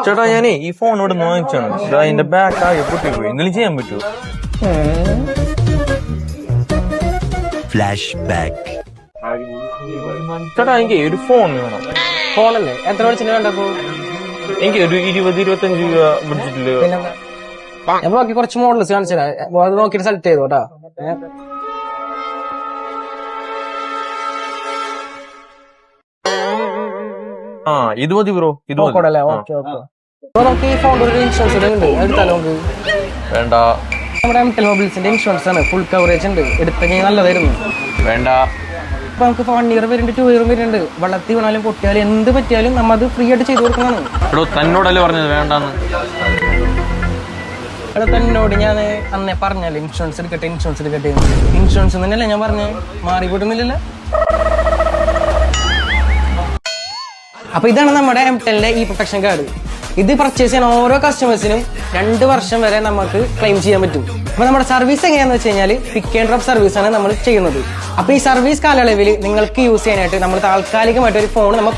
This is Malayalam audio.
ചേട്ടാ ഞാനേ ഈ ഫോൺ ഇവിടെ വാങ്ങിച്ചാണ്. അതിന്റെ ബാക്ക് ആകെ പൊട്ടിപ്പോയി. എന്തെങ്കിലും ചെയ്യാൻ പറ്റുമോ? Flash back. ചേട്ടാ എനിക്ക് ഒരു ഫോൺ വേണം. ഫോണല്ലേ? എത്ര വിളിച്ചിട്ട് വേണ്ടപ്പോ? എനിക്ക് ഒരു 20-25 രൂപ ബഡ്ജറ്റില്. ഞാൻ ബാക്കി കുറച്ച് മോഡൽസ് കാണിച്ചാ അത് നോക്കിട്ട് സെലക്ട് ചെയ്തോട്ടാ. ആ ഇത് മതി ബ്രോ, ഇത് മതി. നോക്കോടല്ലേ? Okay okay. അപ്പൊ നമുക്ക് ഈ ഫോണിൽ ഒരു ഇൻഷുറൻസ് ഉണ്ട്, എടുത്താലോ നമുക്ക്? വേണ്ട നമ്മുടെ എംടെൽ മൊബൈൽസിന്റെ ഇൻഷുറൻസ് ആണ്, ഫുൾ കവറേജ് ഉണ്ട്, എടുത്തെങ്കിൽ നല്ലതായിരുന്നു. വേണ്ട. ഇപ്പൊ നമുക്ക് 1 ഇയർ വരുന്നുണ്ട്, 2 ഇയർ വരുന്നുണ്ട്. വെള്ളത്തിൽ വീണാലും പൊട്ടിയാലും എന്ത് പറ്റിയാലും നമ്മ അത് ഫ്രീ ആയിട്ട് ചെയ്തു കൊടുക്കുന്നതാണ്. എടോ തന്നോടല്ലേ പറഞ്ഞത് വേണ്ടാന്ന്? അത് തന്നോട് ഞാൻ അന്നേ പറഞ്ഞല്ലേ ഇൻഷുറൻസ് എടുക്കട്ടെ, ഇൻഷുറൻസ് എടുക്കട്ടെ. ഇൻഷുറൻസ് തന്നെയല്ലേ ഞാൻ പറഞ്ഞ, മാറി പോട്ടുന്നില്ലല്ലോ. അപ്പൊ ഇതാണ് നമ്മുടെ എംടെലിന്റെ ഈ പ്രൊട്ടക്ഷൻ കാർഡ്. ഇത് പർച്ചേസ് ചെയ്യുന്ന ഓരോ കസ്റ്റമേഴ്സിനും 2 വർഷം വരെ നമുക്ക് ക്ലെയിം ചെയ്യാൻ പറ്റും. അപ്പൊ നമ്മുടെ സർവീസ് എങ്ങനെയാന്ന് വെച്ച് കഴിഞ്ഞാൽ പിക്ക് ആൻഡ് ഡ്രോപ്പ് സർവീസ് ആണ് നമ്മൾ ചെയ്യുന്നത്. അപ്പൊ ഈ സർവീസ് കാലയളവിൽ നിങ്ങൾക്ക് യൂസ് ചെയ്യാനായിട്ട് നമ്മൾ താൽക്കാലികമായിട്ട് ഒരു ഫോൺ നമ്മൾ